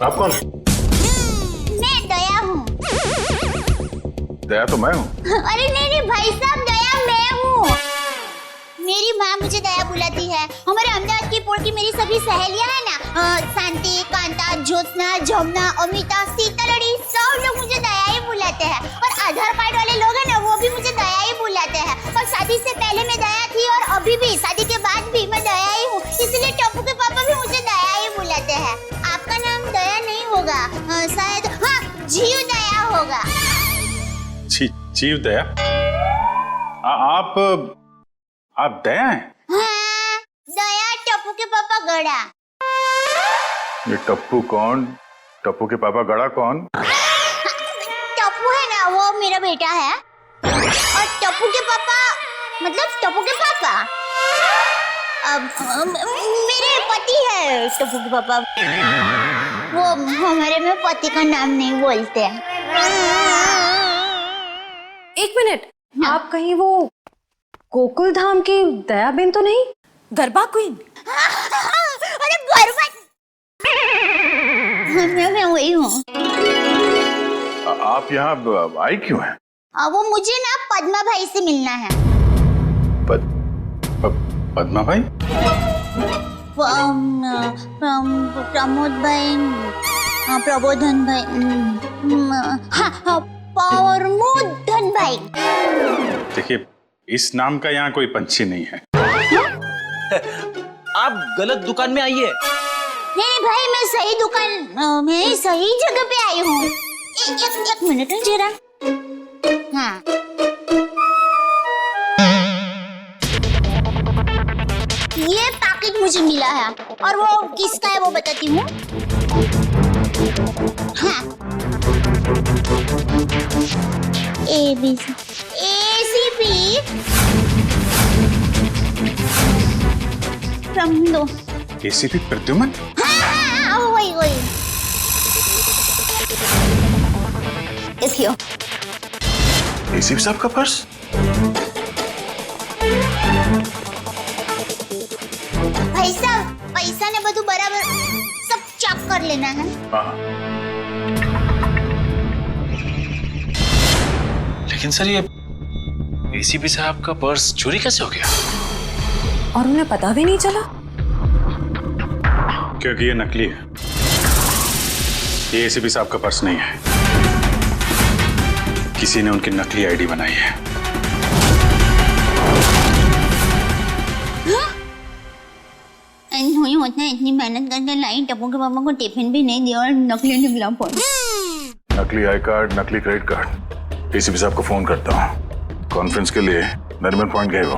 आप कौन है? मैं दया हूँ। दया तो मैं हूँ। अरे नहीं भाई साहब, दया मैं हूँ। मेरी माँ मुझे दया बुलाती है। हमारे अहमदाबाद की पोल की मेरी सभी सहेलियां हैं ना, शांति, कांता, ज्योत्सना, जमुना, अमिता, सीतालड़ी, सब लोग मुझे दया ही बुलाते हैं। और आधार कार्ड वाले लोग हैं ना, वो भी मुझे दया ही बुलाते हैं। और शादी से पहले मैं दया थी और अभी भी, शादी के बाद भी मैं दया ही हूँ। इसलिए टप्पू के पापा भी मुझे दया ही बुलाते हैं। आपका नाम दया नहीं होगा, शायद हाँ, जीव दया होगा। जीव दया? आप दया हैं? हाँ, दया टप्पू के पापा गड़ा। ये टप्पू कौन? टप्पू के पापा गड़ा कौन? टप्पू है ना, वो मेरा बेटा है। और टप्पू के पापा मतलब टप्पू के पापा अब मेरे पति है। टप्पू के पापा वो हमारे में पति का नाम नहीं बोलते। एक मिनट, आप कहीं वो गोकुल धाम की दया बेन तो नहीं? गरबा क्वीन? अरे गरबा मैं वही हूँ। आप यहाँ आई क्यों हैं? वो मुझे ना पद्मा भाई से मिलना है। पद्मा भाई? प्रमोद भाई, प्रबोधन भाई, हाँ प्रमोदन भाई। देखिए, इस नाम का यहाँ कोई पंछी नहीं है। आप गलत दुकान में आई है। नहीं भाई, मैं सही दुकान, मैं सही जगह पे आई हूँ। एक मिनट जरा। हाँ, ये पैकेट मुझे मिला है और वो किसका है वो बताती हूँ। हाँ, ACP दो। ACP प्रद्युमन? हाँ, वही। देखियो। ACP साहब का पर्स? भाई साहब, पैसा ने બધું बराबर सब चेक कर लेना है। हाँ। लेकिन सर, ये ACP साहब का पर्स चोरी कैसे हो गया? और उन्हें पता भी नहीं चला? क्योंकि ये नकली है। ये ACP साहब का पर्स नहीं है। किसी ने उनकी नकली आईडी बनाई है। नहीं होता है, इतनी मेहनत करके लाई, टप्पू के पापा को टिफिन भी नहीं दिया और नकली निकला पर्स। नकली आई कार्ड, नकली क्रेडिट कार्ड। ACP साहब को फोन करता हूँ। कॉन्फ्रेंस के लिए नरीमन पॉइंट गए वो।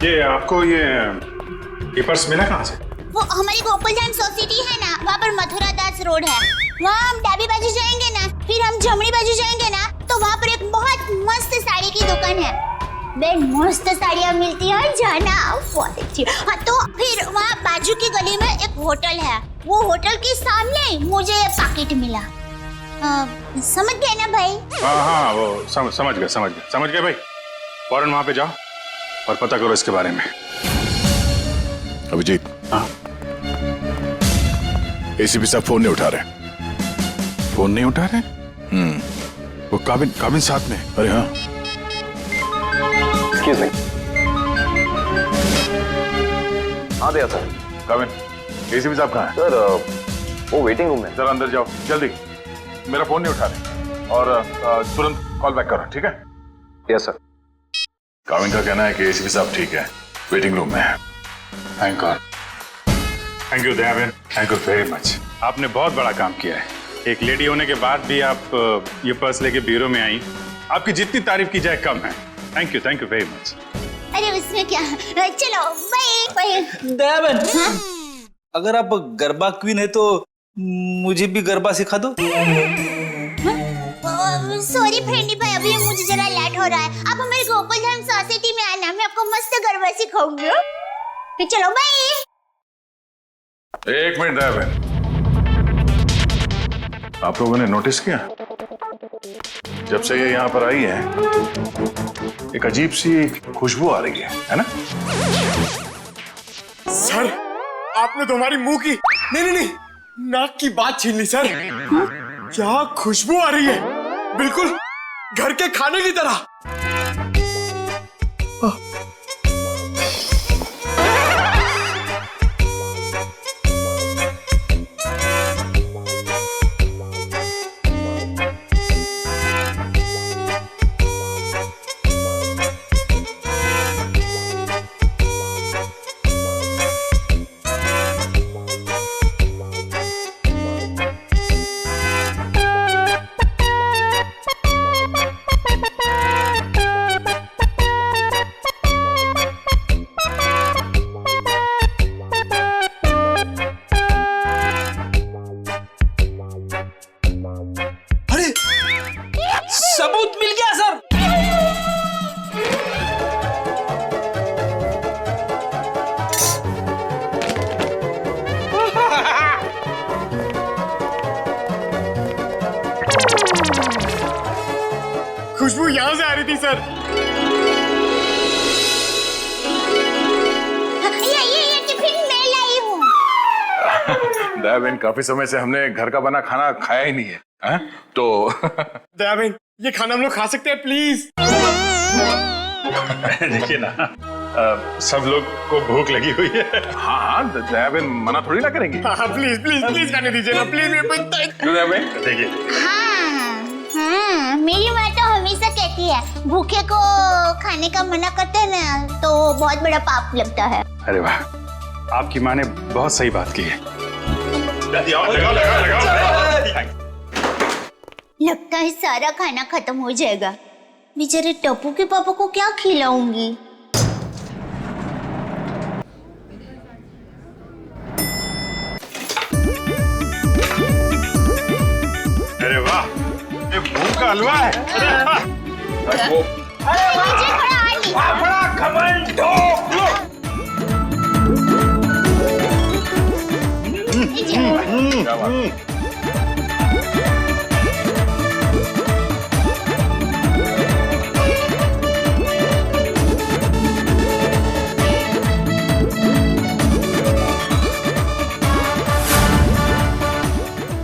ये आपको ये पर्स मिला कहाँ से? वो हमारी गोकुल धाम सोसाइटी है ना, वहाँ पर मथुरा दास रोड है। वहाँ हम डाबी बाजू जाएंगे ना, फिर हम जमनी बाजू जाएंगे ना, तो वहाँ पर एक बहुत मस्त साड़ी की दुकान है। बेन मस्त साड़ियाँ मिलती हैं, जाना बहुत अच्छी। हाँ, तो फिर वहाँ बाजू की गली में एक होटल है। वो होटल के सामने मुझे पैकेट मिला। समझ गए ना भाई? हाँ, वो समझ गए भाई। फौरन वहाँ पे जाओ और पता करो इसके बारे में। अभिजीत। हाँ। ACP साहब फोन नहीं उठा रहे। फोन नहीं उठा रहे? वो काबिन साथ में। अरे हाँ। Excuse me. हाँ दया सर। काबिन, ACP साहब कहाँ हैं? सर वो वेटिंग रूम में। जरा अंदर जाओ जल्दी। मेरा फोन नहीं उठा रहे और तुरंत कॉल बैक करो, ठीक है? Yes sir. काबिन का कहना है कि ACP साहब ठीक है, वेटिंग रूम में है। Thank God. Thank you Daya Ben, thank you very much. आपने बहुत बड़ा काम किया है। एक लेडी होने के बाद भी आप ये पर्स लेके ब्यूरो में आई। आपकी जितनी तारीफ की जाए कम है। Thank you very much. अरे उसमें क्या, चलो बाय। दया बेन, अगर आप गरबा क्वीन है तो मुझे भी गरबा सिखा दो। सॉरी फ्रेंडी भाई, अभी मुझे जरा लेट हो रहा है। आप हमारे गोकुल धाम सोसाइटी में आना, मैं आपको मस्त गरबा सिखाऊंगी। फिर चलो बाय। एक मिनट दया बेन, आप लोगों ने नोटिस किया जब से ये यहाँ पर आई है एक अजीब सी खुशबू आ रही है ना? सर, आपने तो हमारी मुंह की नहीं नाक की बात छीन ली सर। क्या खुशबू आ रही है, बिल्कुल घर के खाने की तरह। अरे सबूत मिल गया सर। खुशबू यहां से आ रही थी सर। ये टिफिन मैं लाई हूँ। दया बहन, काफी समय से हमने घर का बना खाना खाया ही नहीं है, हैं? तो दया बहन, ये खाना हम लोग खा सकते हैं प्लीज? देखिए ना, सब लोग को भूख लगी हुई है। हाँ हाँ, दया बहन मना थोड़ी ना करेंगे। हाँ प्लीज प्लीज प्लीज खाने दीजिए ना प्लीज। क्यों दया बहन? देखिए, हाँ, मेरी माँ तो हमेशा कहती है भूखे को खाने का मना करते हैं ना तो बहुत बड़ा पाप लगता है। अरे वाह, आपकी माँ ने बहुत सही बात की है। लगाओ। लगता है सारा खाना खत्म हो जाएगा। बेचारे टप्पू के पापा को क्या खिलाऊंगी? अरे वाह, ये भूख का हलवा है। मुझे थोड़ा और ली। बड़ा घमंड हो। क्या बात?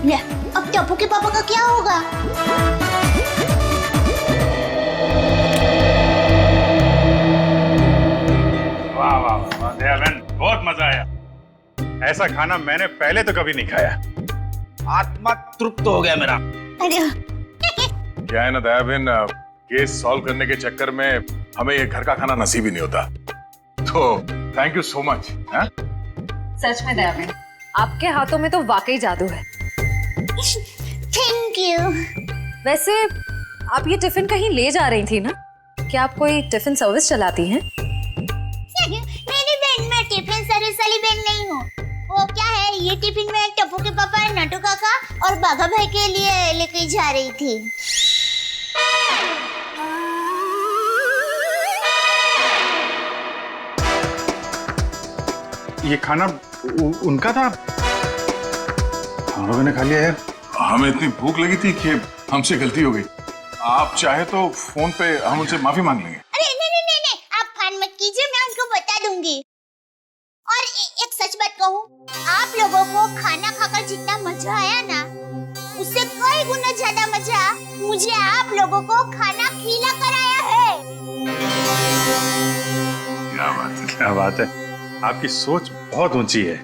ले, अब टप्पू के पापा का क्या होगा? वाह वाह वाह, दया बहन, बहुत मजा आया। ऐसा खाना मैंने पहले तो कभी नहीं खाया। आत्मा तृप्त हो गया मेरा। अरे क्या है ना दया बहन, केस सॉल्व करने के चक्कर में हमें ये घर का खाना नसीब ही नहीं होता। तो थैंक यू सो मच। सच में दया बहन, आपके हाथों में तो वाकई जादू है। Thank you. वैसे आप ये टिफिन कहीं ले जा रही थी ना? क्या आप कोई टिफिन सर्विस चलाती हैं? मेरी बहन, मैं टिफिन सर्विस वाली बहन नहीं हूँ। वो क्या है, ये टिफिन मैं टप्पू के पापा, नटू काका और बाघा भाई के लिए लेके जा रही थी। ये खाना उनका था, हम लोगों ने खा लिया यार। हमें इतनी भूख लगी थी कि हमसे गलती हो गई। आप चाहे तो फोन पे हम उनसे माफी मांग लेंगे। अरे नहीं, आप फोन मत कीजिए, मैं उनको बता दूंगी। और एक सच बात कहूँ, आप लोगों को खाना खाकर जितना मजा आया ना, उससे कई गुना ज्यादा मजा मुझे आप लोगों को खाना खिला कर आया है। क्या बात है, क्या बात है। आपकी सोच बहुत ऊंची है।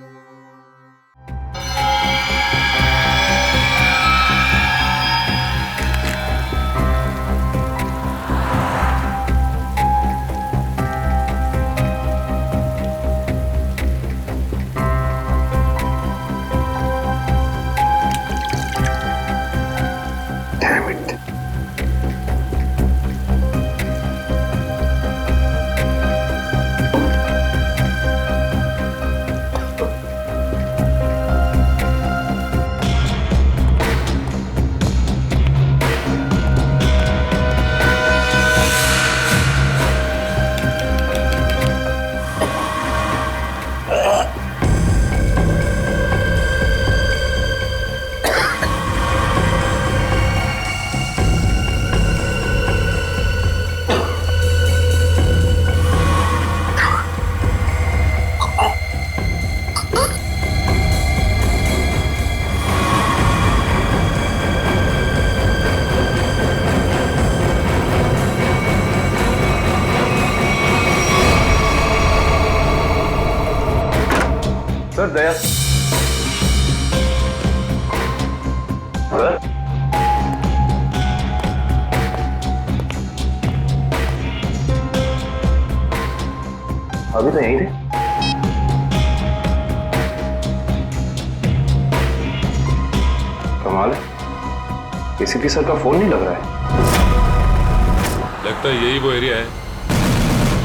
सर दया सर अभी तो यहीं थे। कमाल है, एसीपी सर का फोन नहीं लग रहा है। लगता है यही वो एरिया है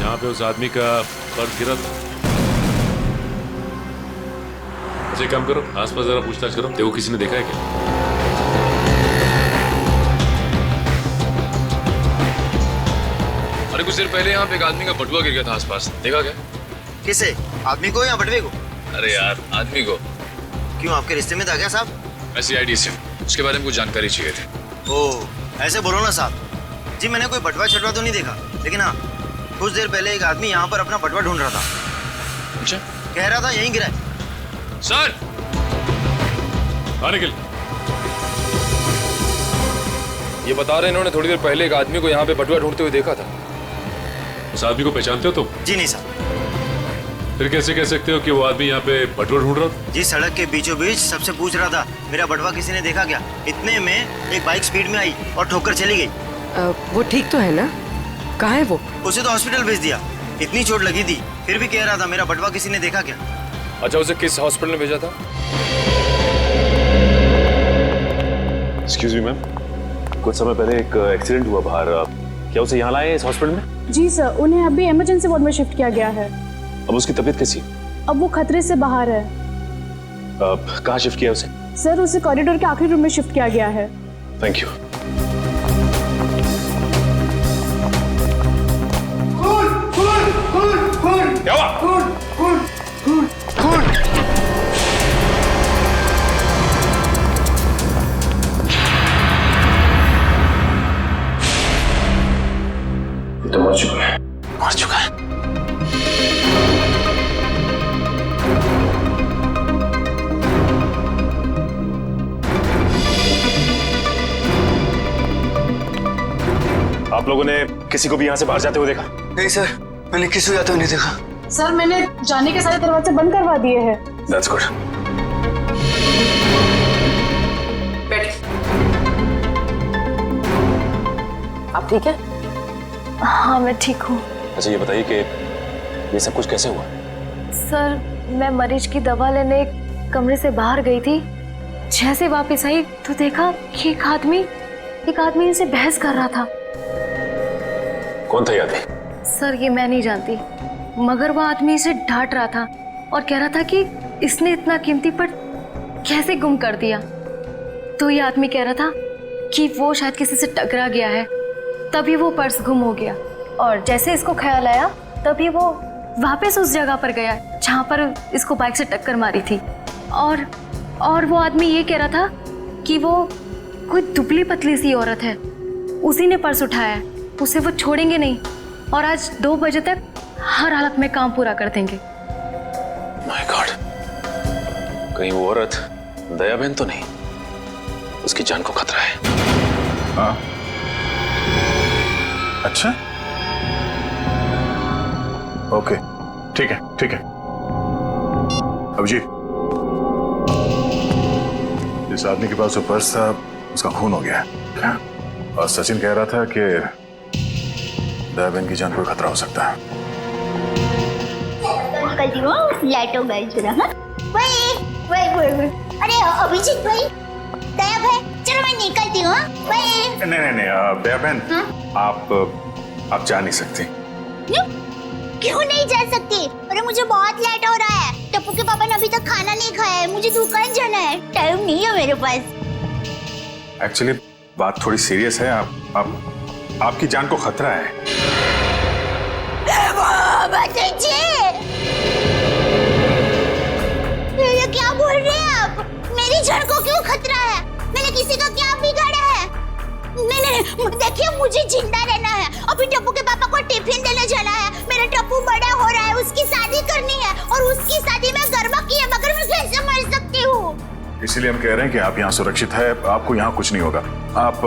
जहाँ पे उस आदमी का पर्स गिरा था। अच्छा एक काम करो, आसपास जरा पूछताछ करो, देखो किसी ने देखा है क्या। अरे कुछ देर पहले यहाँ पे एक आदमी का बटुआ गिर गया था आसपास, देखा क्या? किसे? आदमी को या बटवे को? अरे यार आदमी को। क्यों, आपके रिश्ते में था क्या साहब? मैं CID से हूँ, उसके बारे में कुछ जानकारी चाहिए थी। ओह, ऐसे बोलो ना साहब जी। मैंने कोई बटवा छटवा तो नहीं देखा, लेकिन हाँ कुछ देर पहले एक आदमी यहाँ पर अपना बटवा ढूंढ रहा था। अच्छा, कह रहा था यहीं गिरा है। सर आने के लिए ये बता रहे हैं, इन्होंने थोड़ी देर पहले एक आदमी को यहाँ पे बटुआ ढूंढते हुए देखा था। उस आदमी को पहचानते हो तुम? जी नहीं साहब। फिर कैसे कह सकते हो कि वो आदमी यहाँ पे बटुआ ढूंढ रहा था? जी सड़क के बीचों बीच सबसे पूछ रहा था मेरा बटवा किसी ने देखा क्या। इतने में एक बाइक स्पीड में आई और ठोकर चली गई। वो ठीक तो है ना? कहाँ है वो? उसे तो हॉस्पिटल भेज दिया, इतनी चोट लगी थी, फिर भी कह रहा था मेरा बटवा किसी ने देखा क्या। अच्छा, उसे किस हॉस्पिटल में भेजा था? एक्सक्यूज मी मैम, कुछ समय पहले एक एक्सीडेंट हुआ बाहर, क्या उसे यहाँ लाए इस हॉस्पिटल में? जी सर, उन्हें अभी इमरजेंसी वार्ड में शिफ्ट किया गया है। अब उसकी तबीयत कैसी? अब वो खतरे से बाहर है। कहाँ शिफ्ट किया उसे? सर उसे कॉरिडोर के आखिरी रूम में शिफ्ट किया गया है। Thank you. क्या हुआ? तो मर चुका है। मर चुका है। आप लोगों ने किसी को भी यहाँ से बाहर जाते हुए देखा? नहीं सर, मैंने किसी को जाते हुए नहीं देखा। सर मैंने जाने के सारे दरवाजे बंद करवा दिए हैं। That's good. आप ठीक है? हाँ मैं ठीक हूँ। अच्छा ये बताइए कि ये सब कुछ कैसे हुआ? सर मैं मरीज की दवा लेने कमरे से बाहर गई थी, जैसे वापस आई तो देखा कि एक आदमी इनसे बहस कर रहा था। कौन था ये आदमी? सर ये मैं नहीं जानती, मगर वो आदमी इसे डांट रहा था और कह रहा था कि इसने इतना कीमती पर्स कैसे गुम कर दिया। तो ये आदमी कह रहा था कि वो शायद किसी से टकरा गया है, तभी वो पर्स गुम हो गया। और जैसे इसको ख्याल आया तभी वो वापस उस जगह पर गया जहाँ पर इसको बाइक से टक्कर मारी थी। और वो आदमी ये कह रहा था कि वो कोई दुबली पतली सी औरत है, उसी ने पर्स उठाया, उसे वो छोड़ेंगे नहीं और आज 2 बजे तक हर हालत में काम पूरा कर देंगे। माय गॉड, कहीं वो औरत दया बहन तो नहीं? उसकी जान को खतरा है। हाँ अच्छा, ओके ठीक है ठीक है। अभिजीत, जिस आदमी के पास वो पर्स था उसका खून हो गया है और सचिन कह रहा था कि दया बहन की जान को खतरा हो सकता है। निकलती हूँ, लाइट हो गई जरा। हाँ वही। अरे अभिजीत भाई, दया भाई, चलो मैं निकलती हूँ। वही। नहीं दया बहन, आप जा नहीं सकती। क्यों नहीं जा सकती? अरे मुझे बहुत लेट हो रहा है, टप्पू के पापा ने अभी तक खाना नहीं खाया है, मुझे दुकान जाना है, टाइम नहीं है मेरे पास। एक्चुअली बात थोड़ी सीरियस है, आपकी जान को खतरा है। ये क्या बोल रहे हैं आप? मेरी जान को क्यों खतरा है? मैंने किसी का क्या बिगाड़ा है? नहीं, देखिए मुझे जिंदा रहना है। अभी टप्पू के पापा को टिफिन देने जाना है, मेरा टप्पू बड़ा हो रहा है, उसकी शादी करनी है और उसकी शादी में गरबा किए बगैर मैं कैसे मर सकती हूँ? इसीलिए हम कह रहे हैं कि आप यहाँ सुरक्षित है, आपको यहाँ कुछ नहीं होगा। आप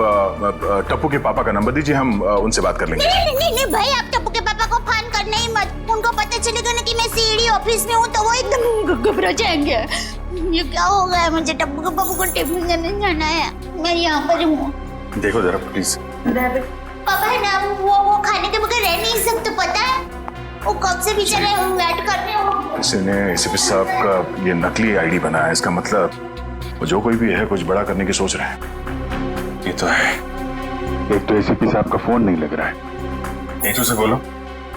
टप्पू के पापा का नंबर दीजिए, हम उनसे बात कर लेंगे। नहीं भाई, आप टप्पू के पापा को फोन करना ही मत। उनको पता चलेगा ना कि मैं सीडी ऑफिस में हूँ तो वो एकदम घबरा जाएंगे। ये क्या हो गया है, मुझे टप्पू के पापा को टिफिन देने जाना है, मैं यहाँ पर हूँ। देखो जरा प्लीज। पापा है ना, वो खाने के बगैर रह नहीं सकते, पता है? वो कब से बेचारे वेट कर रहे हो। किसी ने एसीपी साहब का ये नकली आईडी बनाया है, इसका मतलब वो जो कोई भी है कुछ बड़ा करने की सोच रहे हैं। ये तो है। एक तो एसीपी साहब का फोन नहीं लग रहा है। नीचू से बोलो,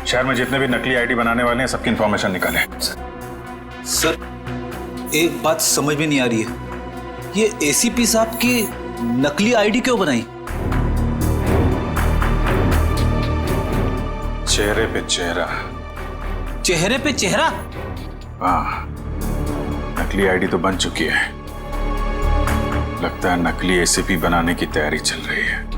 शहर में जितने भी नकली आईडी बनाने वाले हैं सबकी इंफॉर्मेशन निकालें। सर एक बात समझ में नहीं आ रही है, ये एसीपी साहब की नकली आईडी क्यों बनाई? चेहरे पे चेहरा। चेहरे पे चेहरा? हाँ, नकली आईडी तो बन चुकी है, लगता है नकली एसीपी बनाने की तैयारी चल रही है।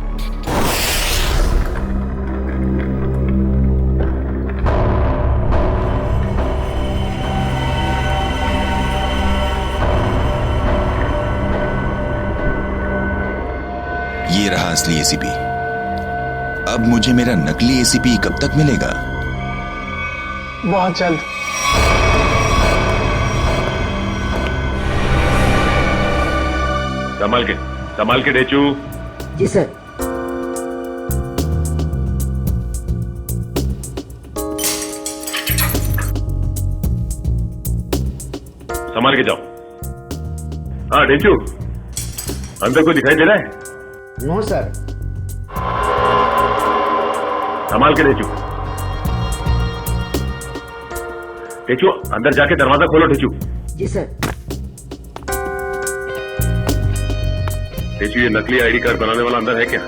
ये रहा असली एसीपी। अब मुझे मेरा नकली एसीपी कब तक मिलेगा? बहुत जल्द। संभाल के डेचू। जी सर। संभाल के जाओ। हाँ डेचू, अंदर कोई दिखाई दे रहा है? No sir. संभाल के डेचू। डेचू अंदर जाके दरवाजा खोलो डेचू। जी सर। डेचू ये नकली आईडी कार्ड बनाने वाला अंदर है क्या?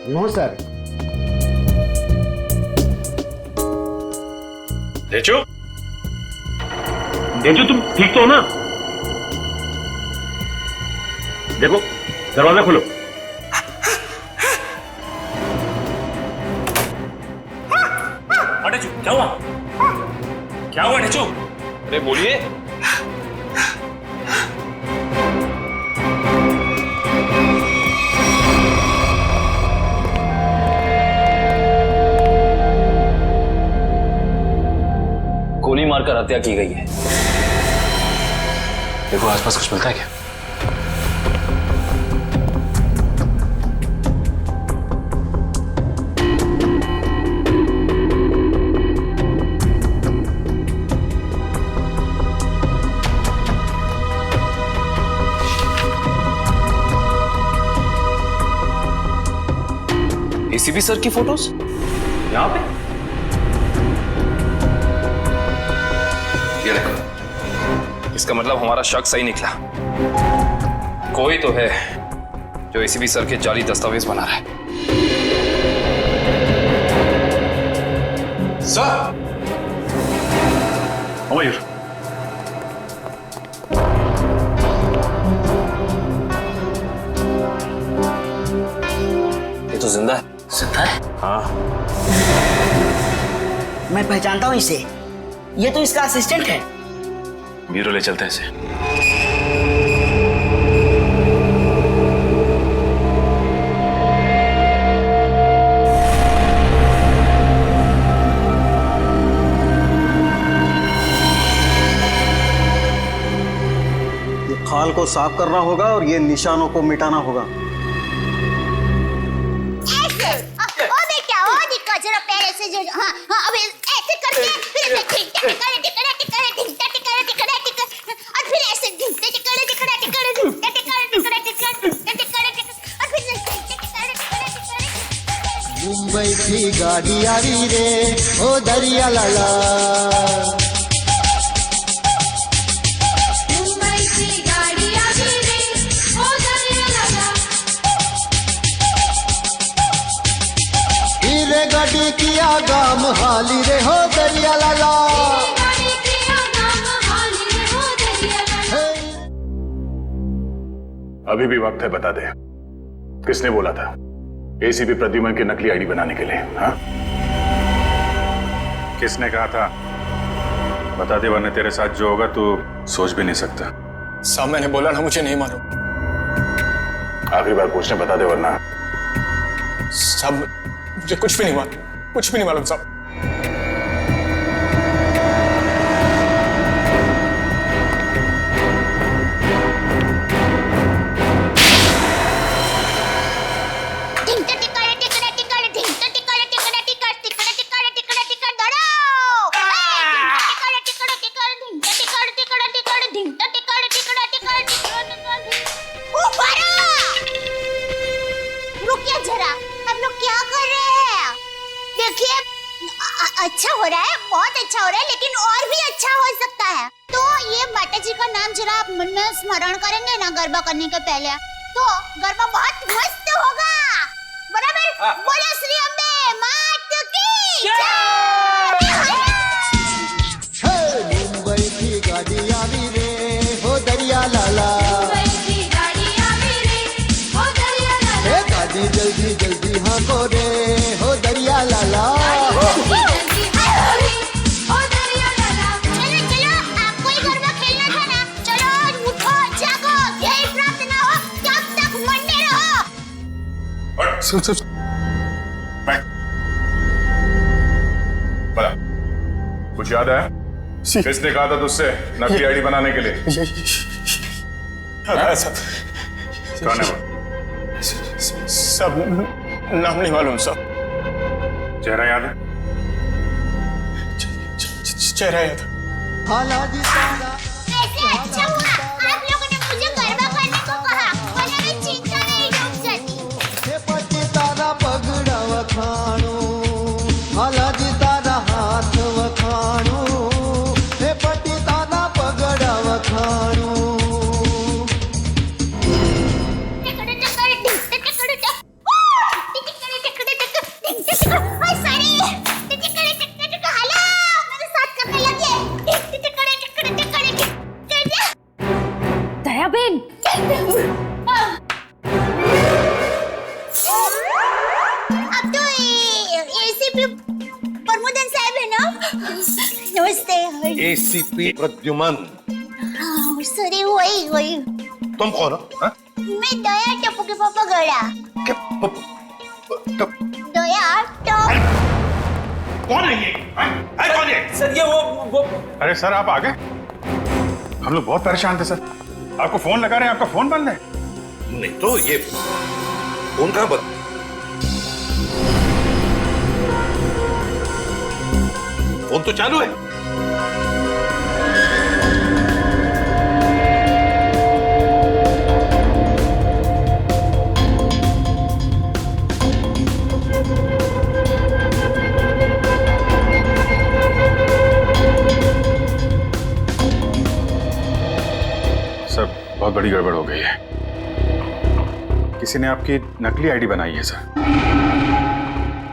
No sir. डेचू, डेचू तुम ठीक तो हो ना? देखो दरवाजा खोलो। डेचू क्या हुआ? क्या हुआ डेचू? अरे बोलिए। गोली मारकर हत्या की गई है। देखो आसपास कुछ मिलता है क्या? एसीपी सर की फोटोज यहाँ पे? ये देखो, इसका मतलब हमारा शक सही निकला। कोई तो है जो एसीपी सर के जाली दस्तावेज बना रहा है। सर, मयूर, ये तो जिंदा है। जिंदा है? हाँ। मैं पहचानता हूँ इसे, ये तो इसका असिस्टेंट है। ब्यूरो ले चलते हैं इसे। ये खाल को साफ करना होगा और ये निशानों को मिटाना होगा। हाँ, अब ऐसे करके फिर और फिर ऐसे मुंबई की गाड़ी आ रही रे ओ दरिया लाला। मुंबई की गाड़ी आ रही रे ओ दरिया लाला। हीरे गाड़ी की आगाम हाली रे हो दरिया लाला। अभी भी वक्त है, बता दे किसने बोला था एसीपी प्रद्युमन की नकली आईडी बनाने के लिए? हाँ, किसने कहा था? बता दे, वरना तेरे साथ जो होगा तू सोच भी नहीं सकता। साहब मैंने बोला ना मुझे नहीं मालूम। आखिरी बार पूछने बता दे वरना। साहब मुझे कुछ भी नहीं मालूम, कुछ भी नहीं मालूम साहब। अच्छा हो रहा है, बहुत अच्छा हो रहा है, लेकिन और भी अच्छा हो सकता है। तो ये माता जी का नाम जरा आप मन में स्मरण करेंगे ना गरबा करने के पहले, तो गरबा बहुत मस्त होगा। बराबर? बोलो श्री अम्बे मात की जय। मुंबई की गाड़ी आवी रे हो दरिया लाला, हे गाड़ी जल्दी जल्दी हाँ को रे हो दरिया लाला। सुन बोला, कुछ याद है? किसने कहा था तुझसे नकली आईडी बनाने के लिए? सब कौन है वो? सब नाम नहीं मालूम साहब। चेहरा याद है? चेहरा याद है। ऐसे अच्छा हुआ आप लोगों ने मुझे गरबा करने को कहा, वरना मैं चिंता में ही डूब जाती। तारा पगड़ा वखाणो, हालाजी तारा हाथ वखाणो, हे पटी तारा पगड़ा वखाणो। दयाबेन, अब तो एसीपी प्रमोदन साहब है ना? नमस्ते। एसीपी प्रद्युमन। सॉरी वही। तुम कौन हो? मैं दया टप्पू के पापा गड़ा। दया टप। कौन है ये? कौन है? सर ये वो अरे सर आप आ गए? हम लोग बहुत परेशान थे सर, आपको फोन लगा रहे हैं, आपका फोन बंद है। नहीं तो ये फोन कहाँ बंद? फोन तो चालू है। बहुत बड़ी गड़बड़ हो गई है। किसी ने आपकी नकली आईडी बनाई है सर।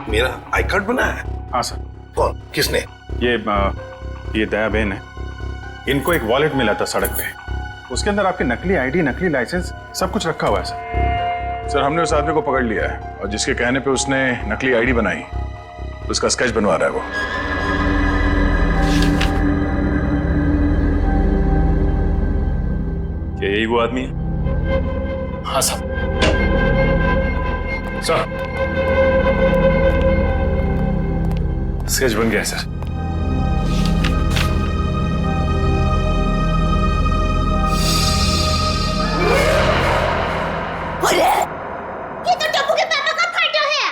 मेरा आई कार्ड बना है? हाँ सर। कौन? किसने? ये दया बहन है। इनको एक वॉलेट मिला था सड़क पे, उसके अंदर आपकी नकली आईडी, नकली लाइसेंस सब कुछ रखा हुआ है सर। सर हमने उस आदमी को पकड़ लिया है और जिसके कहने पे उसने नकली आईडी बनाई, उसका स्केच बनवा रहा है वो। क्या यही वो आदमी है? हाँ साहब। सर स्केच बन गया है सर। अरे ये तो टप्पू के पापा का फोटो है।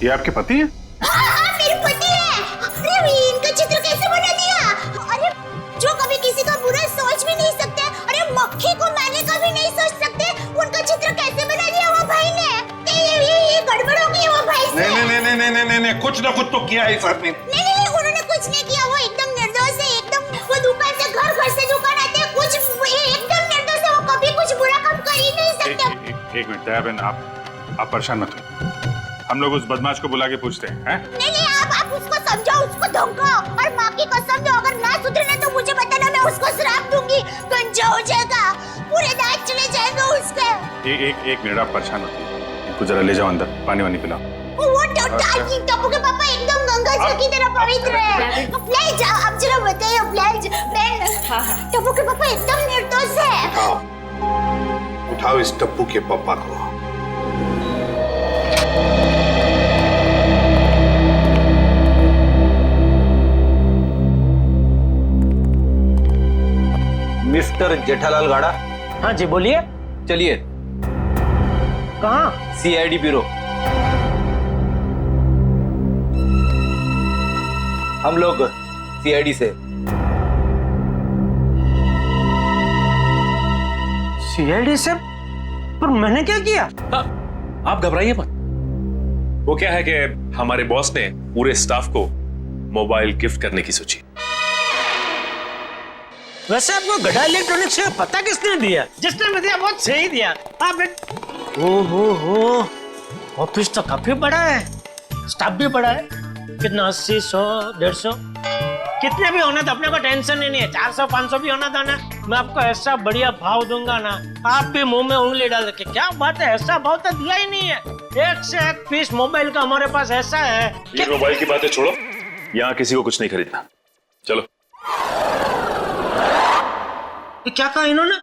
ये आपके पति हैं? हाँ, मेरे पति है। अरे इनका चित्र कैसे बना दिया? अरे जो कभी किसी का बुरा सोच भी नहीं सकते, अरे मक्खी को मारने का भी नहीं सोच सकते, उनका चित्र कैसे बना दिया वो भाई ने? ये गड़बड़ हो गई वो भाई से। नहीं, कुछ ना कुछ तो किया है इस आदमी ने। नहीं, उन्होंने कुछ नहीं किया। वो एकदम निर्दोष है, एकदम। वो दुकान से घर से दुकान आते हैं, कुछ एकदम निर्दोष है। वो कभी कुछ बुरा काम कर ही नहीं सकते। एक मिनट दया बहन, आप परेशान मत हो, हम लोग उस बदमाश को बुला के पूछते हैं। नहीं, आप उसको समझाओ, उसको धमकाओ और माँ की कसम दो, अगर ना सुधरे तो मुझे बताना, मैं उसको श्राप दूंगी, गंजा हो जाएगा, पूरे दांत चले जाएंगे उसके। एक मिनट आप परेशान मत हो, इनको जरा ले जाओ अंदर, पानी वानी पिलाओ। वो टप्पू के पापा एकदम गंगा जल की तरह पवित्र है। प्लीज आप जरा बताइए प्लीज। टप्पू के पापा एकदम निर्दोष है। उठाओ इस टप्पू के पापा को। मिस्टर जेठालाल गाड़ा। हाँ जी बोलिए। चलिए। कहाँ? CID bureau. हम लोग सीआईडी से। सीआईडी से? पर मैंने क्या किया? आप घबराइए मत। वो क्या है कि हमारे बॉस ने पूरे स्टाफ को मोबाइल गिफ्ट करने की सोची। वैसे आपको गढ़ा इलेक्ट्रॉनिक्स से पता किसने दिया? जिसने भी दिया बहुत सही दिया। आप हो ऑफिस तो काफी बड़ा है, स्टाफ भी बड़ा है। कितना 80, 100, 150 कितने भी होना तो अपने को टेंशन ही नहीं है। 400, 500 भी होना था ना, मैं आपको ऐसा बढ़िया भाव दूंगा ना, आप भी मुंह में उंगली डाल के। क्या बात है, ऐसा भाव तो दिया ही नहीं है। एक से एक पीस मोबाइल का हमारे पास ऐसा है। ये मोबाइल की बातें छोड़ो, यहाँ किसी को कुछ नहीं खरीदना। चलो। क्या कहा इन्होंने?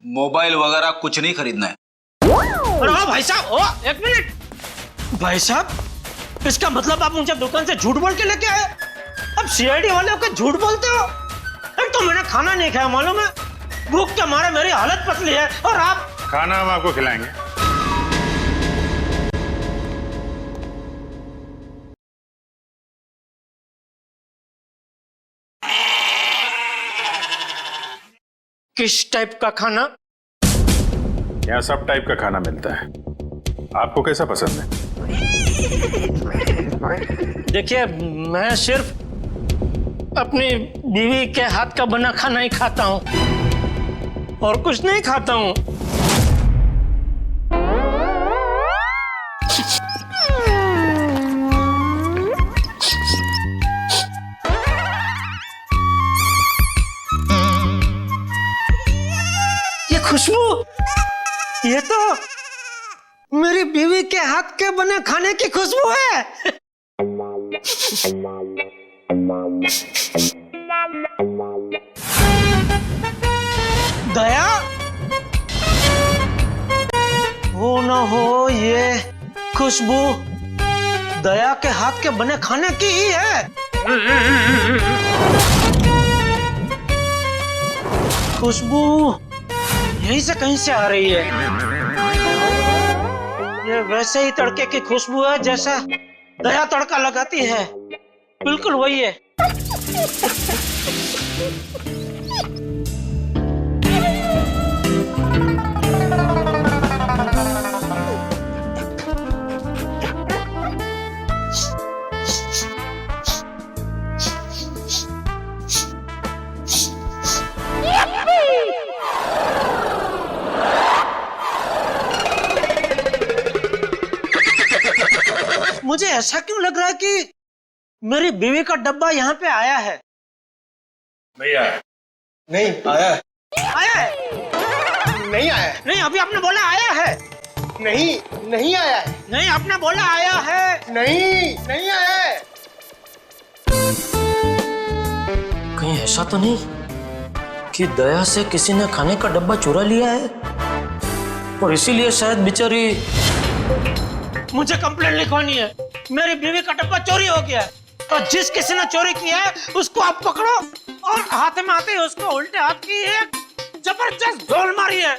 मोबाइल वगैरह कुछ नहीं खरीदना है। अरे भाई साहब, एक मिनट। भाई साहब, इसका मतलब आप मुझे दुकान से झूठ बोल के लेके आए? अब सीआईडी वाले होकर झूठ बोलते हो? एक तो मैंने खाना नहीं खाया, मालूम है? भूख के मारे मेरी हालत पतली है, और आप? खाना हम आपको खिलाएंगे। किस टाइप का खाना? यहाँ सब टाइप का खाना मिलता है, आपको कैसा पसंद है? देखिए, मैं सिर्फ अपनी बीवी के हाथ का बना खाना ही खाता हूँ, और कुछ नहीं खाता हूँ। ये खुशबू, ये तो मेरी बीवी के हाथ के बने खाने की खुशबू है। दया, हो ना हो ये खुशबू दया के हाथ के बने खाने की ही है। खुशबू यहीं से कहीं से आ रही है। ये वैसे ही तड़के की खुशबू है जैसा दया तड़का लगाती है, बिल्कुल वही है। मुझे ऐसा क्यों लग रहा है कि मेरी बीवी का डब्बा यहाँ पे आया है? नहीं आया। नहीं आया है। आया है? नहीं आया है। नहीं, अभी आपने बोला आया है। नहीं आया है। नहीं, आपने बोला आया है। नहीं आया है। कहीं ऐसा तो नहीं कि दया से किसी ने खाने का डब्बा चुरा लिया है, और इसीलिए शायद बेचारी मुझे कंप्लेंट लिखवानी है। मेरी बीवी का डब्बा चोरी हो गया है, और जिस किसी ने चोरी किया है उसको आप पकड़ो, और हाथ में आते ही उसको उल्टे हाथ की एक जबरदस्त ढोल मारी है।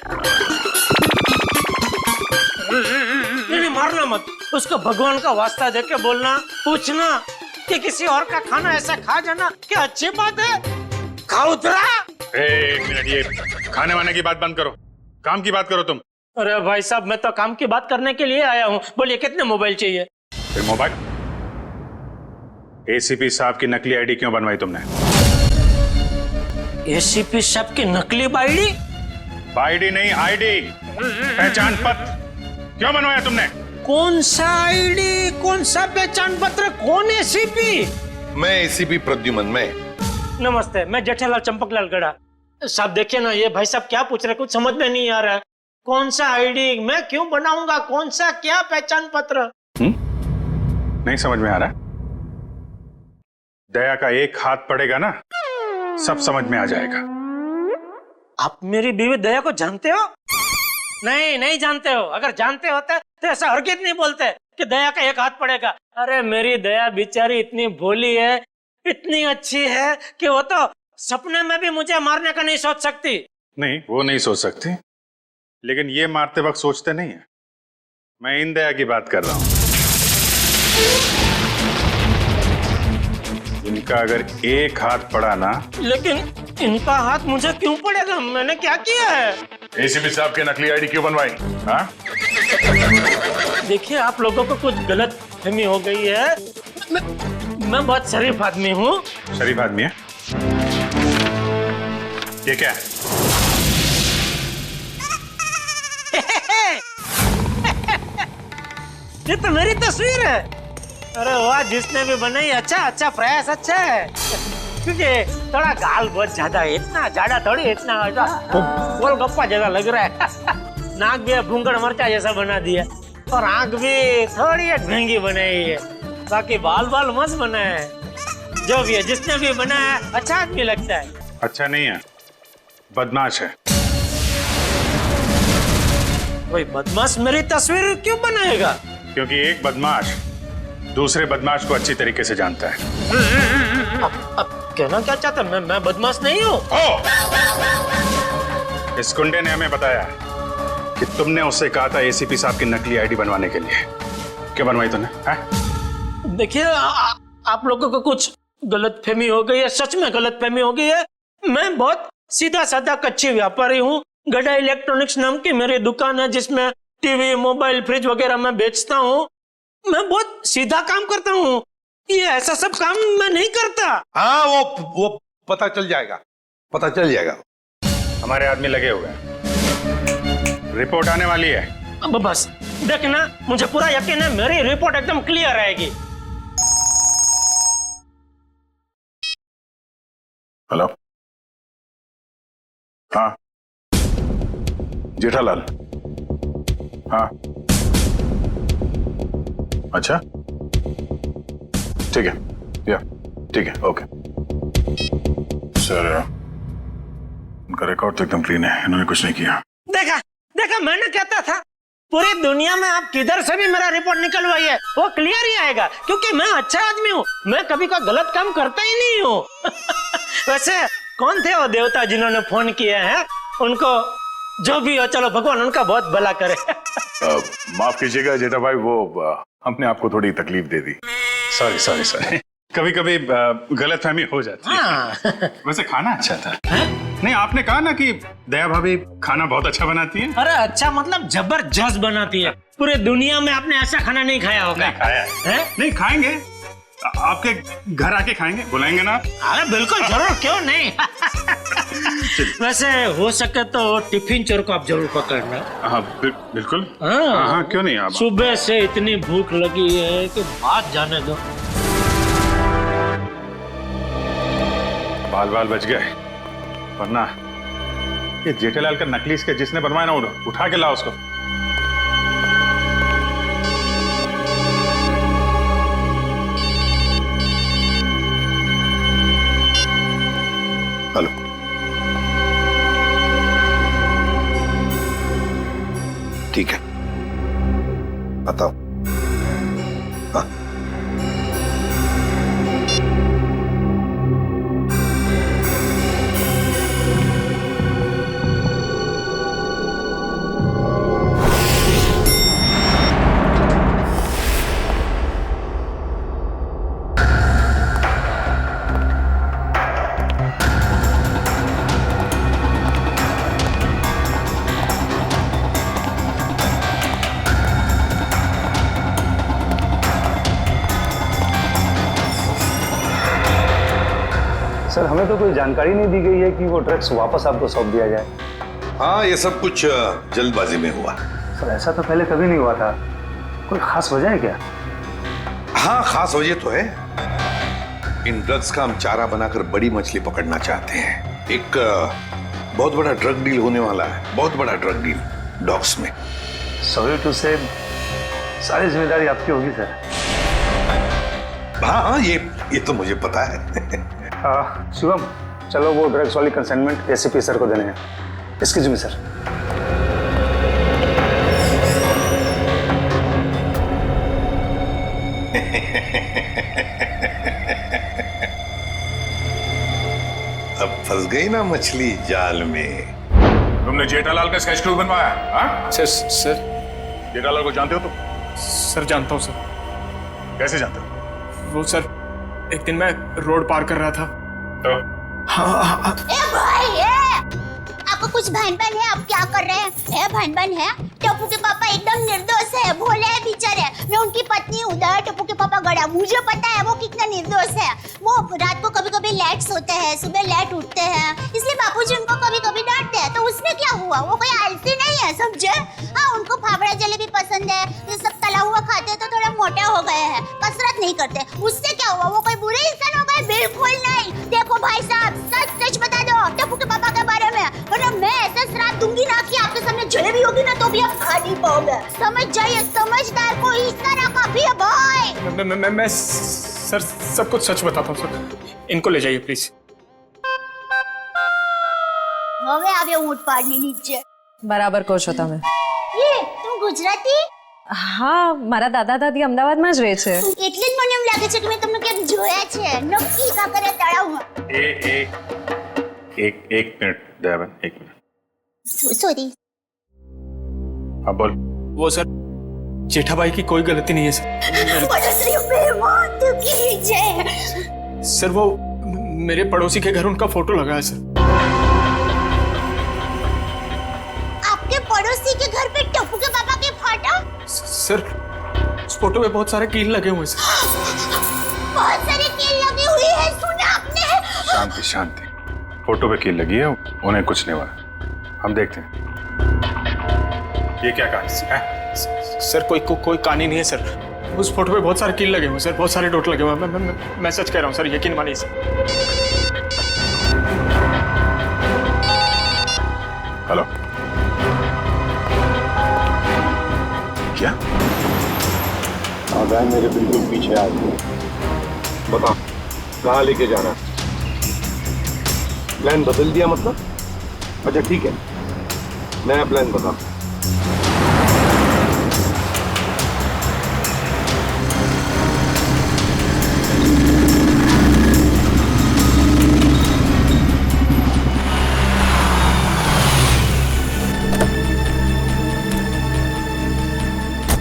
नहीं, मारना मत, उसको भगवान का वास्ता देके बोलना, पूछना कि किसी और का खाना ऐसा खा जाना क्या अच्छी बात है? खाउतरा। एक मिनट, ये खाने वाने की बात बंद करो, काम की बात करो तुम। अरे भाई साहब, मैं तो काम की बात करने के लिए आया हूँ। बोलिए, कितने मोबाइल चाहिए? फिर मोबाइल? एसीपी साहब की नकली आईडी क्यों बनवाई तुमने? एसीपी साहब की नकली आईडी? आईडी नहीं, आईडी, पहचान पत्र क्यों बनवाया तुमने? कौन सा आईडी, कौन सा पहचान पत्र, कौन एसीपी? मैं एसीपी प्रद्युमन। मैं नमस्ते, मैं जेठालाल चंपकलाल गड़ा। साहब देखिए ना, ये भाई साहब क्या पूछ रहे, कुछ समझ में नहीं आ रहा है। कौन सा आईडी मैं क्यों बनाऊंगा, कौन सा क्या पहचान पत्र? नहीं समझ में आ रहा? दया का एक हाथ पड़ेगा ना, सब समझ में आ जाएगा। आप मेरी बीवी दया को जानते हो? नहीं, नहीं जानते हो। अगर जानते होते तो ऐसा हरगिज़ नहीं बोलते कि दया का एक हाथ पड़ेगा। अरे मेरी दया बेचारी इतनी भोली है, इतनी अच्छी है कि वो तो सपने में भी मुझे मारने का नहीं सोच सकती। नहीं, वो नहीं सोच सकती, लेकिन ये मारते वक्त सोचते नहीं है। मैं इन दया की बात कर रहा हूं। इनका अगर एक हाथ पड़ा ना। लेकिन इनका हाथ मुझे क्यों पड़ेगा? मैंने क्या किया है? एसीपी साहब के नकली आईडी क्यों बनवाई? हाँ? देखिए, आप लोगों को कुछ गलत फहमी हो गई है। मैं बहुत शरीफ आदमी हूँ। शरीफ आदमी है? ये क्या है? ये तो मेरी तस्वीर है। अरे वाह, जिसने भी बनाई अच्छा प्रयास अच्छा है। क्योंकि थोड़ा गाल बहुत ज्यादा है, इतना ज्यादा थोड़ी, इतना गोलगप्पा जैसा लग रहा है। नाक भी भूंगड़ मरचा जैसा बना दिया और आंख भी थोड़ी महंगी बनाई है। बाकी बाल मस्त बना है। जो भी है, जिसने भी बनाया है, अच्छा आदमी लगता है। अच्छा नहीं है, बदमाश है। कोई बदमाश मेरी तस्वीर क्यों बनाएगा? क्योंकि एक बदमाश दूसरे बदमाश को अच्छी तरीके से जानता है। अब कहना क्या चाहता? मैं बदमाश नहीं हूँ। इस गुंडे ने हमें बताया कि तुमने उससे कहा था एसीपी साहब की नकली आईडी बनवाने के लिए। क्यों बनवाई तूने? देखिए, आप लोगों को कुछ गलतफहमी हो गई है, सच में गलतफहमी हो गई है। मैं बहुत सीधा साधा कच्ची व्यापारी हूँ। गड़ा इलेक्ट्रॉनिक्स नाम की मेरी दुकान है, जिसमें टीवी, मोबाइल, फ्रिज वगैरह मैं बेचता हूँ। मैं बहुत सीधा काम करता हूँ। ये ऐसा सब काम मैं नहीं करता। हाँ, वो पता चल जाएगा, पता चल जाएगा। हमारे आदमी लगे हुए हैं, रिपोर्ट आने वाली है। अब बस देखना, मुझे पूरा यकीन है मेरी रिपोर्ट एकदम क्लियर आएगी। हेलो, हाँ जेठालाल, हाँ अच्छा ठीक है, या ठीक है, ओके सर। उनका रिकॉर्ड तो एकदम क्लीन है, इन्होंने कुछ नहीं किया। देखा मैंने कहता था, पूरी दुनिया में आप किधर से भी मेरा रिपोर्ट निकलवाइए, वो क्लियर ही आएगा। क्योंकि मैं अच्छा आदमी हूँ, मैं कभी कोई गलत काम करता ही नहीं हूँ। वैसे कौन थे वो देवता जिन्होंने फोन किया है? उनको जो भी हो, चलो भगवान उनका बहुत भला करे। माफ कीजिएगा जेठा भाई, वो हमने आपको थोड़ी तकलीफ दे दी। सॉरी। कभी कभी गलतफहमी हो जाती है। वैसे खाना अच्छा था। नहीं, आपने कहा ना कि दया भाभी खाना बहुत अच्छा बनाती है। अरे अच्छा मतलब जबरदस्त बनाती है। पूरे दुनिया में आपने ऐसा खाना नहीं खाया होगा। नहीं खाया है? नहीं खाएंगे, आपके घर आके खाएंगे, बुलाएंगे ना? अरे बिल्कुल जरूर, क्यों नहीं। वैसे हो सके तो टिफिन चोर को आप जरूर पकड़ना। हाँ बिल्कुल। हाँ क्यों नहीं। आप सुबह से इतनी भूख लगी है कि बात जाने दो। बाल बच गए, वरना ये जेठालाल का नकली इसके जिसने बनवाया ना, उठा के ला उसको। हेलो, ठीक है, बताओ। हाँ सर, हमें तो कोई जानकारी नहीं दी गई है कि वो ड्रग्स वापस आपको सौंप दिया जाए। हाँ, ये सब कुछ जल्दबाजी में हुआ। सर, ऐसा तो पहले कभी नहीं हुआ था। कोई खास वजह है क्या? हाँ, खास वजह तो है। इन ड्रग्स का हम चारा बनाकर बड़ी मछली पकड़ना चाहते हैं। एक बहुत बड़ा ड्रग डील होने वाला है, बहुत बड़ा ड्रग डील डॉग्स में। सॉरी टू से, सारी जिम्मेदारी आपकी होगी सर। हाँ हाँ, ये तो मुझे पता है। शिवम, चलो वो ड्रग्स वाली कंसाइनमेंट एसीपी सर को देने हैं। Excuse me sir. अब फंस गई ना मछली जाल में। तुमने जेठालाल का स्केच क्यों बनवाया? हाँ? सर जेठालाल को जानते हो तुम? सर जानता हूँ सर। कैसे जानते हो? वो सर, एक दिन मैं रोड पार कर रहा था तो? हाँ। ए भाई आपको कुछ भान-भान है? आप क्या कर रहे हैं? भान-भान है? टप्पू के पापा एकदम निर्दोष है, भोले है बेचारे। मैं उनकी पत्नी हूँ, टप्पू के पापा गड़ा। मुझे पता है वो कितना निर्दोष है। वो रात को कभी कभी लेट सोते हैं, सुबह लेट उठते हैं, इसलिए बापूजी उनको कभी कभी डांटते हैं। तो उसमें क्या हुआ? वो कोई आलसी नहीं है, समझे? हाँ, उनको फाफड़ा जलेबी पसंद है, ये सब तला हुआ खाते तो थोड़ा मोटे हो गए हैं, कसरत नहीं करते। उससे क्या हुआ? वो कोई बुरे इंसान हो गए? बिल्कुल नहीं। देखो भाई साहब, सच सच बता दो टप्पू के पापा के बारे में, वरना मैं ऐसा श्राप दूंगी ना कि आपके सामने जलेबी होगी ना तो भी आप खा नहीं पाओगे। समझ जाइए, समझदार को इस तरह काफी है भाई। मैं सर सब कुछ सच बताता हूँ सर। इनको ले जाइए प्लीज। હવે આવ્યો ઊંટ પાડની નીચે। બરાબર કહો છો તમે। એ તું ગુજરાતી? હા, મારા દાદા દાદી અમદાવાદમાં જ રહે છે। એટલે જ મને એમ લાગે છે કે મેં તમને ક્યાંક જોયા છે। નક્કી કાકરે તળાવમાં। एक मिनट दयाबेन, एक मिनट। सॉरी। हाँ बोल। वो सर, जेठाबाई की कोई गलती नहीं है सर। सर वो मेरे पड़ोसी के घर उनका फोटो लगा है सर। आपके पड़ोसी के घर पे टप्पू के पापा के फोटो? सर उस फोटो में बहुत सारे कील लगे हुए हैं सर। बहुत सारे कील लगे हुए हैं, सुना आपने? शांति शांति। फोटो पे कील लगी है, उन्हें कुछ नहीं हुआ। हम देखते हैं। ये क्या कहानी है? सर कोई कहानी नहीं है सर। उस फोटो पे बहुत सारे कील लगे हुए सर, बहुत सारे डॉट लगे हुए। मैं सच कह रहा हूँ सर, यकीन मानिए सर। हेलो, क्या? आगाह मेरे बिल्कुल पीछे आ गए। बता कहाँ लेके जाना? प्लान बदल दिया मतलब? अच्छा ठीक है, नया प्लान बता।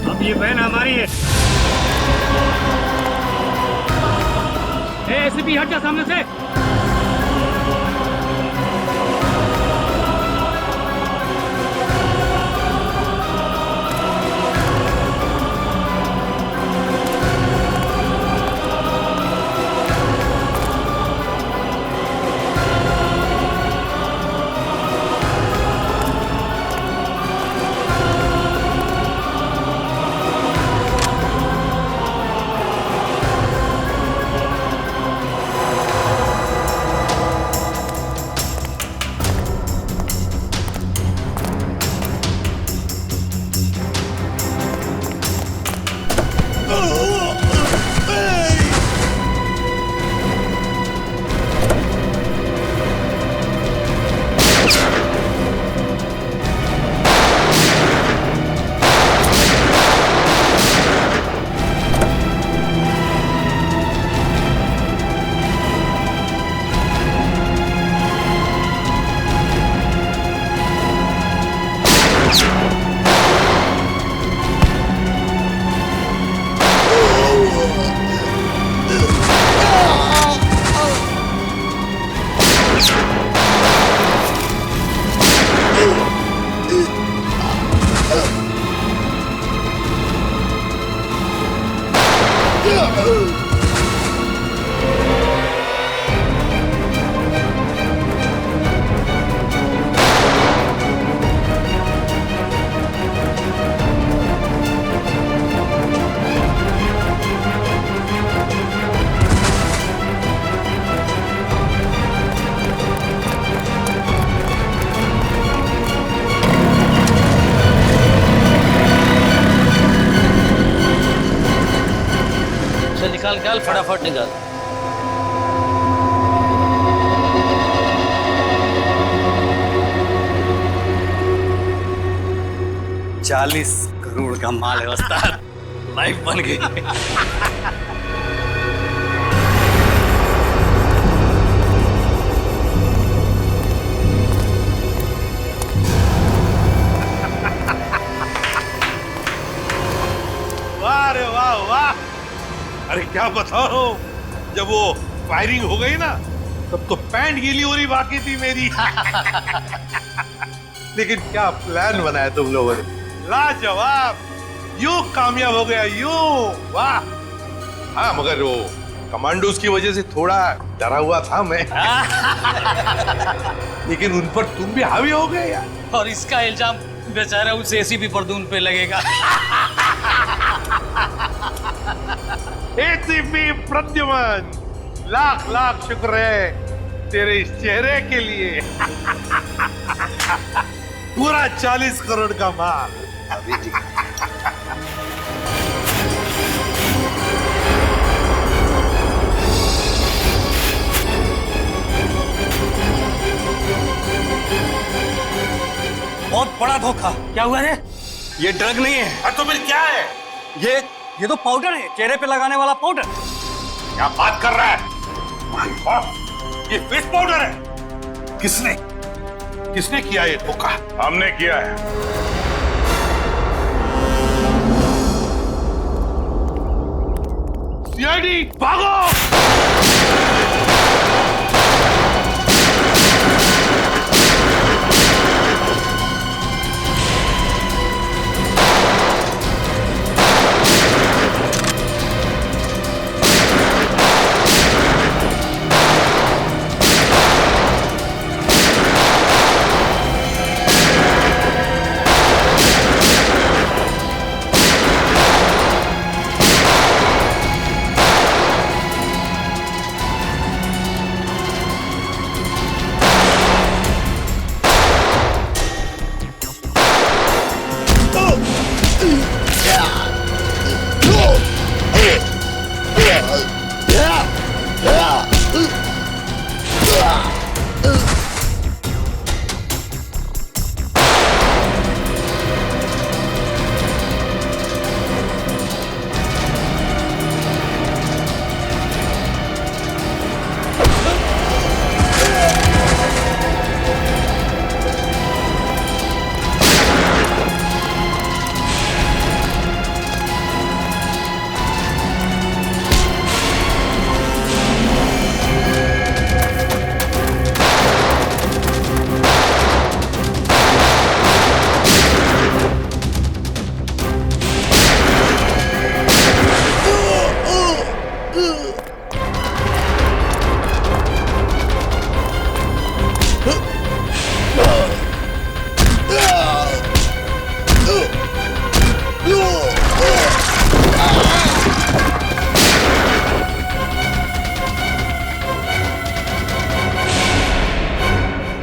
अब ये वैन हमारी है। एसीपी हट जा सामने से। निकाल फटाफट निकाल। $40 करोड़ का माल है उस्ताद, लाइफ बन गई। वाह रे वाह वाह। अरे क्या बताओ, जब वो फायरिंग हो गई ना तब तो पैंट गीली हो रही बाकी थी मेरी। लेकिन क्या प्लान बनाया तुम लोगों ने, लाजवाब। यूं कामयाब हो गया यूं, वाह। हाँ मगर वो कमांडोज की वजह से थोड़ा डरा हुआ था मैं। लेकिन उन पर तुम भी हावी हो गए यार। और इसका इल्जाम बेचारा उस एसीपी परदून पे लगेगा। एसीपी प्रद्युमन, लाख लाख शुक्र है तेरे इस चेहरे के लिए। पूरा 40 करोड़ का माल। अभी जी बहुत बड़ा धोखा। क्या हुआ रे? ये ड्रग नहीं है। तो फिर क्या है? ये तो पाउडर है, चेहरे पे लगाने वाला पाउडर। क्या बात कर रहा है? माय गॉड, ये फेस पाउडर है। किसने किया ये धोखा? हमने किया है। सीआईडी भागो।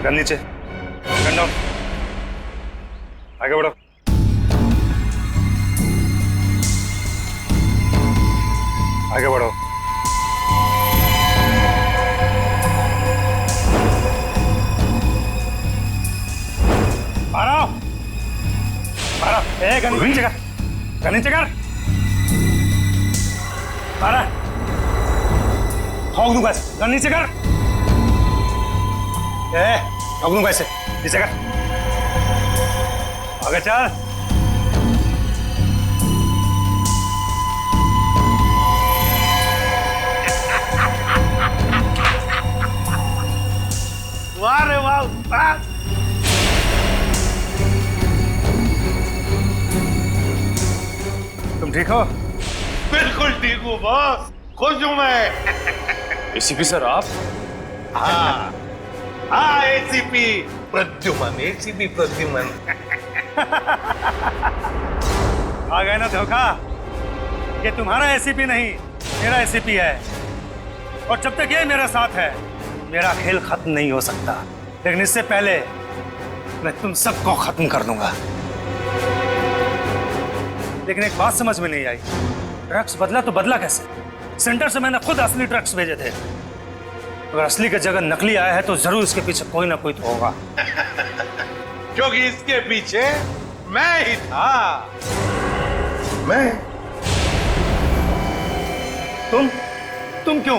गन नीचे, गन डाउन, आगे बढ़ो। आगे बढ़ो। मारो, मारो। गन नीचे कर, गन नीचे कर। मारा, ठोक दूंगा, गन नीचे कर। ठोक दूंगा इसे, नीचे कर। आगे चल। वाह रे वाह, वाह। तुम ठीक हो? बिल्कुल ठीक हूँ बॉस, खुश हूँ मैं। एसीपी सर आप? हाँ हाँ, एसीपी प्रद्युमन, एसीपी प्रद्युमन। आ गए ना धोखा। ये तुम्हारा एसीपी नहीं, मेरा एसीपी है। और जब तक ये मेरे साथ है, मेरा खेल खत्म नहीं हो सकता। लेकिन इससे पहले मैं तुम सबको खत्म कर दूंगा। लेकिन एक बात समझ में नहीं आई, ड्रग्स बदला तो बदला कैसे? सेंटर से मैंने खुद असली ट्रक्स भेजे थे। अगर असली की जगह नकली आया है तो जरूर इसके पीछे कोई ना कोई तो होगा। क्योंकि इसके पीछे मैं ही था। मैं? तुम क्यों?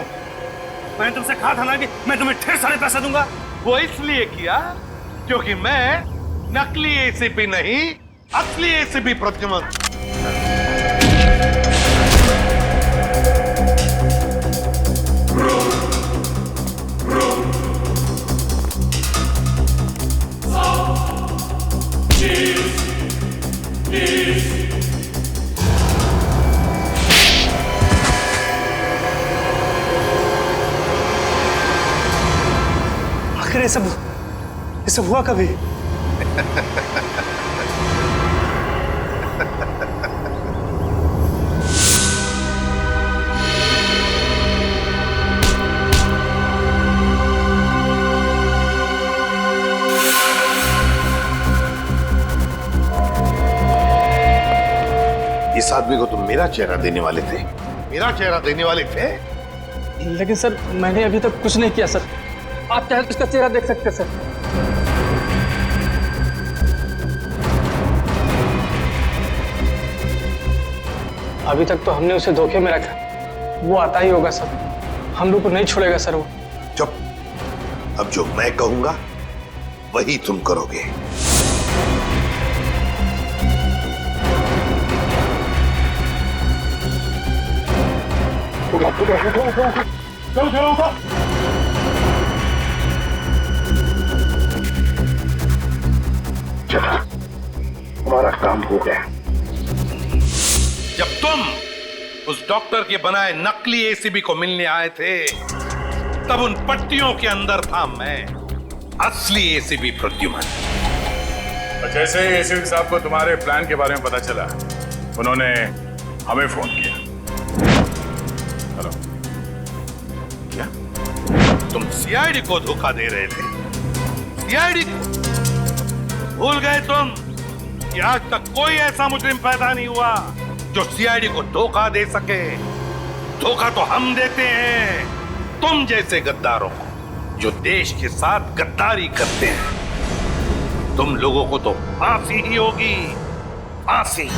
मैंने तुमसे कहा था ना कि मैं तुम्हें ढेर सारे पैसे दूंगा। वो इसलिए किया क्योंकि मैं नकली एसीपी नहीं, असली एसीपी प्रद्युमन। आखिर ये सब हुआ कभी? इस आदमी को तुम मेरा चेहरा देने वाले थे, मेरा चेहरा देने वाले थे। लेकिन सर मैंने अभी तक कुछ नहीं किया सर। आप चाहे तो इसका चेहरा देख सकते सर। अभी तक तो हमने उसे धोखे में रखा। वो आता ही होगा सर, हम लोग को नहीं छोड़ेगा सर वो। चुप। अब जो मैं कहूंगा वही तुम करोगे। चलो, हमारा काम हो गया। जब तुम उस डॉक्टर के बनाए नकली एसीबी को मिलने आए थे, तब उन पट्टियों के अंदर था मैं, असली एसीबी प्रद्युमन। जैसे ही एसीपी साहब को तुम्हारे प्लान के बारे में पता चला, उन्होंने हमें फोन किया। हेलो, क्या तुम सीआईडी को धोखा दे रहे थे? सीआईडी को भूल गए तुम कि आज तक कोई ऐसा मुजरिम पैदा नहीं हुआ जो सीआईडी को धोखा दे सके। धोखा तो हम देते हैं तुम जैसे गद्दारों को, जो देश के साथ गद्दारी करते हैं। तुम लोगों को तो फांसी ही होगी, फांसी।